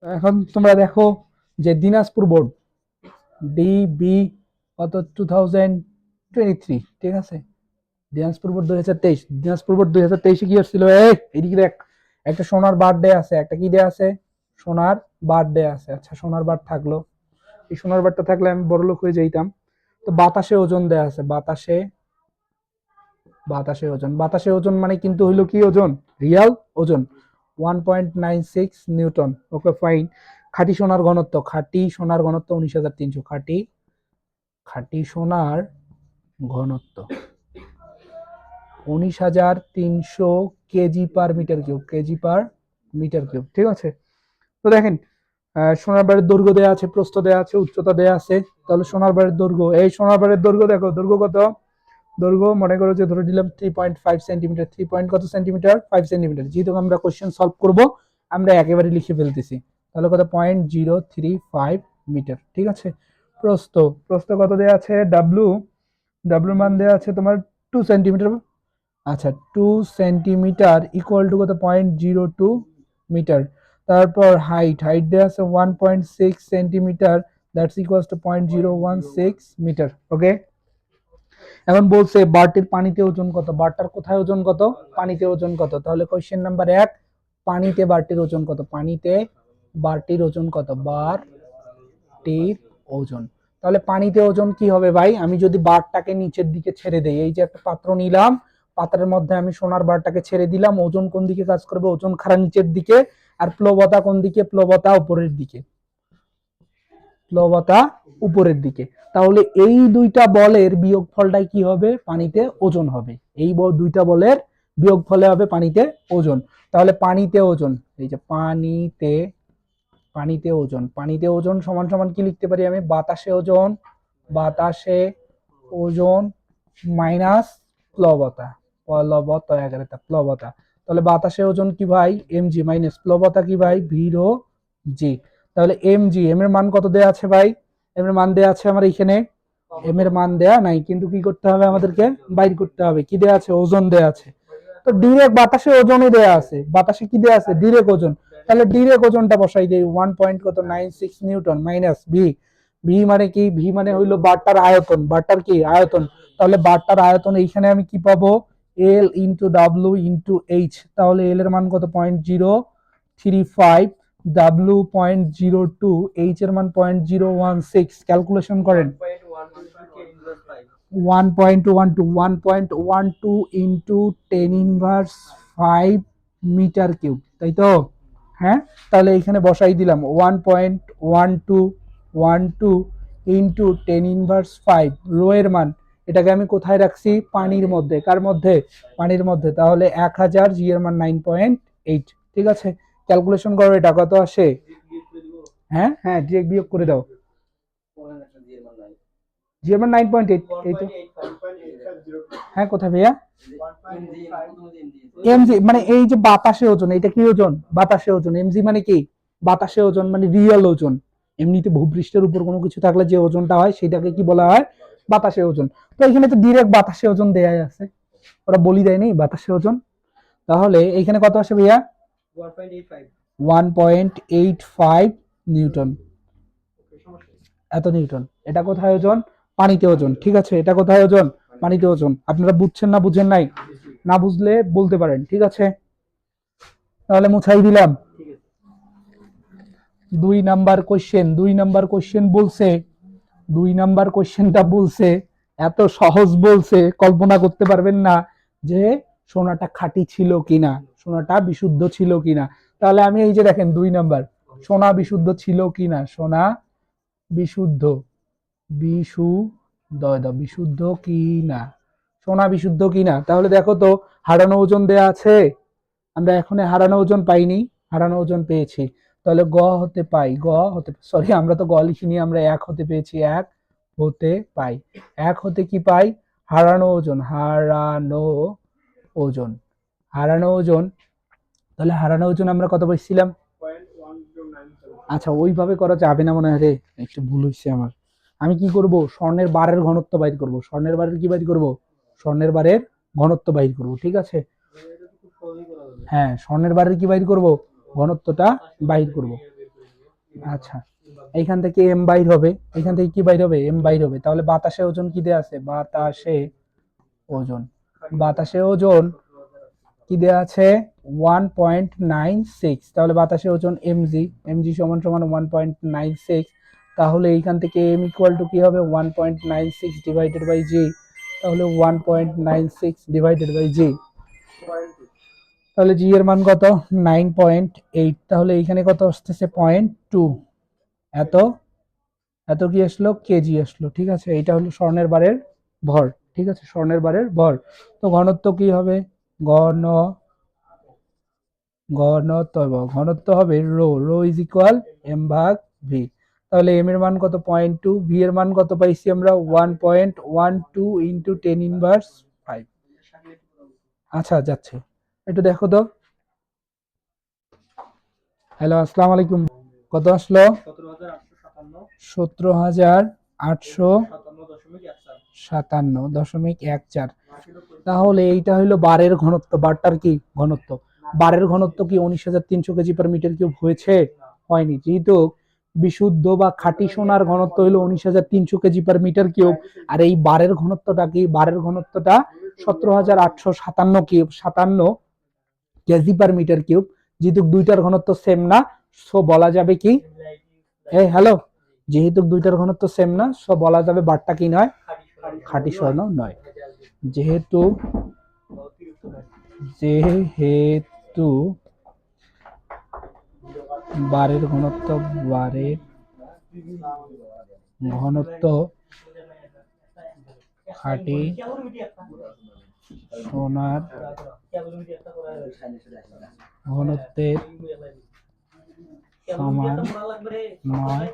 এখন তোমরা দেখো যে দিনাজপুর বোর্ড ডিবি কত 2023, ঠিক আছে। দিনাজপুর বোর্ড 2023, দিনাজপুর বোর্ড 2023 কি আসছিল, এইদিকে দেখ, একটা সোনার বার্থডে আছে, একটা কি দেয়া আছে, সোনার বার্থডে আছে। আচ্ছা, সোনার বার থাকলো, এই সোনার বারটা থাকলে আমি বড় লোক হয়ে যাইতাম। তো বাতাসে ওজন দেয়া আছে, বাতাসে, বাতাসে ওজন, বাতাসে ওজন মানে কিন্তু হইলো কি ওজন, রিয়াল ওজন 1.96 নিউটন। Okay fine. খাঁটি সোনার ঘনত্ব, খাঁটি সোনার ঘনত্ব 19,300, খাঁটি, খাঁটি সোনার ঘনত্ব 19,300 KG per metre cube, KG per metre cube, ঠিক আছে। তো দেখেন, সোনার বারের দৈর্ঘ্য দেওয়া আছে, প্রস্থ দেওয়া আছে, উচ্চতা দেওয়া আছে। তাহলে সোনার বারের দৈর্ঘ্য, এই সোনার বারের দৈর্ঘ্য দেখো, দৈর্ঘ্য কত, দৈর্ঘ্য মনে করো যে ধরে দিলাম 3.5 সেন্টিমিটার, 3 পয়েন্ট কত সেন্টিমিটার, 5 সেন্টিমিটার। যেহেতু আমরা কোশ্চেন সলভ করব, আমরা একেবারে লিখে ফেলতেছি। তাহলে কত, 0.035 মিটার, ঠিক আছে। প্রস্থ, প্রস্থ কত দেওয়া আছে, ডাব্লু, ডাব্লুর মান দেওয়া আছে তোমার 2 সেন্টিমিটার। আচ্ছা, 2 সেন্টিমিটার ইকুয়াল টু কত, 0.02 মিটার। তারপর হাইট, হাইট দেওয়া আছে 1.6 centimetre, that's equals to 0.016 metre. Okay. এখন বলছে বারটির পানিতে ওজন কত, বারটার কোথায় ওজন কত, পানিতে ওজন কত। তাহলে কোশ্চেন নাম্বার 1, পানিতে বারটির ওজন কত, পানিতে বারটির ওজন কত, বারটির ওজন। তাহলে পানিতে ওজন কি হবে ভাই, আমি যদি বারটাকে নিচের দিকে ছেড়ে দেই, এই যে একটা পাত্র নিলাম, পাত্রের মধ্যে আমি সোনার বারটাকে ছেড়ে দিলাম, ওজন কোন দিকে কাজ করবে, ওজন খাড়া নিচের দিকে, আর প্লবতা কোন দিকে, প্লবতা উপরের দিকে, প্লবতা উপরের দিকে। তাহলে এই দুইটা বলের বিয়োগফলটাই কি হবে, পানিতে ওজন হবে। এই দুইটা বলের বিয়োগফলে হবে পানিতে ওজন। তাহলে পানিতে ওজন, এই যে পানিতে, পানিতে ওজন, পানিতে ওজন সমান সমান কি লিখতে পারি আমি, বাতাসে ওজন, বাতাসে ওজন মাইনাস প্লবতা, প্লবতা এগারোটা প্লবতা। তাহলে বাতাসে ওজন কি ভাই, এমজি, মাইনাস প্লবতা কি ভাই, ভিরো জি। তাহলে এম জি, এম এর মান কত দেয়া আছে ভাই, এম এর মান দেয়া আছে আমার এখানে, এম এর মান দেয়া নাই, কিন্তু কি করতে হবে আমাদেরকে, বাইর করতে হবে। কি দেয়া আছে, ওজন দেয়া আছে। তো ডিরেক্ট বাতাসে ওজনই দেয়া আছে, বাতাসে কি দেয়া আছে, ডিরেক্ট ওজন। তাহলে ডিরেক্ট ওজনটা বসাই দেই, 1.96 নিউটন মাইনাস ভি, ভি মানে কি, ভি মানে হইলো বারটার আয়তন, বারটার কি আয়তন। তাহলে বারটার আয়তন এইখানে আমি কি পাবো, L into W into H. তাহলে এল এর মান কত, 0.035, ডাব্লু 0.02, এইচ এর মান 0.016। ক্যালকুলেশন করেন, 1.12 ইন্টু 10⁻5 মিটার কিউব, তাই তো। হ্যাঁ, তাহলে এখানে বসাই দিলাম 1.12 ইন্টু 10⁻5, রো এর মান, এটাকে আমি কোথায় রাখছি, পানির মধ্যে, কার মধ্যে, পানির মধ্যে। তাহলে 1000, জি এর মান 9.8, ঠিক আছে। ক্যালকুলেশন করো, এটা কত আসে, হ্যাঁ হ্যাঁ, ডিরেক্ট বিয়োগ করে দাও, জি এর মান 9.8, এই তো। হ্যাঁ, কোথায় ভাইয়া, এমজি মানে এই যে বাতাসে ওজন, এটা কি ওজন, বাতাসে ওজন। এমজি মানে কি, বাতাসে ওজন মানে রিয়েল ওজন। এমনিতে ভূপৃষ্ঠের উপর কোনো কিছু থাকলে যে ওজনটা হয় সেটাকে কি বলা হয়, বাতাসে ওজন। তো এখানে তো ডিরেক্ট বাতাসে ওজন দেয়াই আছে, ওরা বলি দেয়নি বাতাসে ওজন। তাহলে এখানে কত আসে ভাইয়া, 1.85 নিউটন, এত নিউটন। এটা কোথায় ওজন, পানিতে ওজন, ঠিক আছে। এটা কোথায় ওজন, পানিতে ওজন। আপনারা বুঝছেন না বুঝেন নাই, না বুঝলে বলতে পারেন, ঠিক আছে। তাহলে মুছাই দিলাম। 2 নাম্বার কোশ্চেন, 2 নাম্বার কোশ্চেন বলছে, 2 নাম্বার কোশ্চেনটা বলছে, এত সহজ বলছে, কল্পনা করতে পারবেন না যে সোনাটা খাঁটি ছিল কিনা, সোনাটা বিশুদ্ধ ছিল কিনা। তাহলে আমি এই যে দেখেন 2 নাম্বার, সোনা বিশুদ্ধ ছিল কিনা, সোনা বিশুদ্ধ, বিশুদ্ধ, বিশুদ্ধ কিনা, সোনা বিশুদ্ধ কিনা। তাহলে দেখো তো, হারানো ওজন দেয়া আছে, আমরা এখন হারানো ওজন পাইনি, হারানো ওজন পেয়েছি। তাহলে গ হতে পাই, গ হতে, সরি আমরা তো গ লিখিনি, আমরা 1 হতে পেয়েছি, 1 হতে পাই, 1 হতে কি পাই, হারানো ওজন, হারানো ওজন, হারানো ওজন। তাহলে হারানো ওজন আমরা কত পাইছিলাম, আচ্ছা ওইভাবে করা যাবে না মনে হয় রে, একটু ভুল হয়েছে আমার। আমি কি করব, স্বর্ণের বারের ঘনত্ব বাইর করব, স্বর্ণের বারের কি বাইর করব, স্বর্ণের বারের ঘনত্ব বাইর করব, ঠিক আছে। হ্যাঁ, স্বর্ণের বারের কি বাইর করব, ঘনত্বটা বাইর করব। আচ্ছা, এইখান থেকে এম বাইর হবে, এখান থেকে কি বাইর হবে? এম বাইর হবে। তাহলে বাতাসে ওজন কি দেয়া আছে? ওজন বাতাসে ওজন কি দেয়া আছে? 1.96। তাহলে বাতাসে ওজন এমজি, এমজি সমান সমান 1.96। তাহলে এইখান থেকে এম ইকুয়াল টু কি হবে? 1.96 ডিভাইডেড বাই জি। তাহলে 1.96 ডিভাইডেড বাই জি। তাহলে জি এর মান কত? 9.8। তাহলে এইখানে কত আসতেছে? 0.2। এত এত কি আসলো? কেজি আসলো। ঠিক আছে, এটা হলো স্বর্ণের বারের ভর। ঠিক আছে, স্বর্ণের বারের ভর। তো ঘনত্ব কি হবে? ঘন ঘনত্ব হবে rho, rho is equal M ভাগ ভি। তাহলে এম এর মান কত? 0.2। ভি এর মান কত পাইছি আমরা? 1.12 ইন্টু 10⁻5। আচ্ছা, যাচ্ছে, একটু দেখো তো। হ্যালো, আসসালামু আলাইকুম। কত আসলো? 17,857.14। তাহলে এইটা হইলো বারের ঘনত্ব। বারটার কি ঘনত্ব? বারের ঘনত্ব কি 19,300 কেজি পার মিটার কিউব হয়েছে? হয়নি। যেহেতু বিশুদ্ধ বা খাঁটি সোনার ঘনত্ব হলো 19,300 কেজি পার মিটার কিউব, আর এই বারের ঘনত্বটা কি? বারের ঘনত্বটা 17,857 কেজি পার মিটার কিউব। যেহেতু দুইটার ঘনত্ব সেম না, সো বলা যাবে কি? হ্যালো, যেহেতু দুইটার ঘনত্ব সেম না, সো বলা যাবে বারটা কি নয়? খাঁটি স্বর্ণ নয়। যেহেতু যেহেতু বারের ঘনত্ব বারের ঘনত্ব খাঁটি সোনার ঘনত্বের সমান নয়,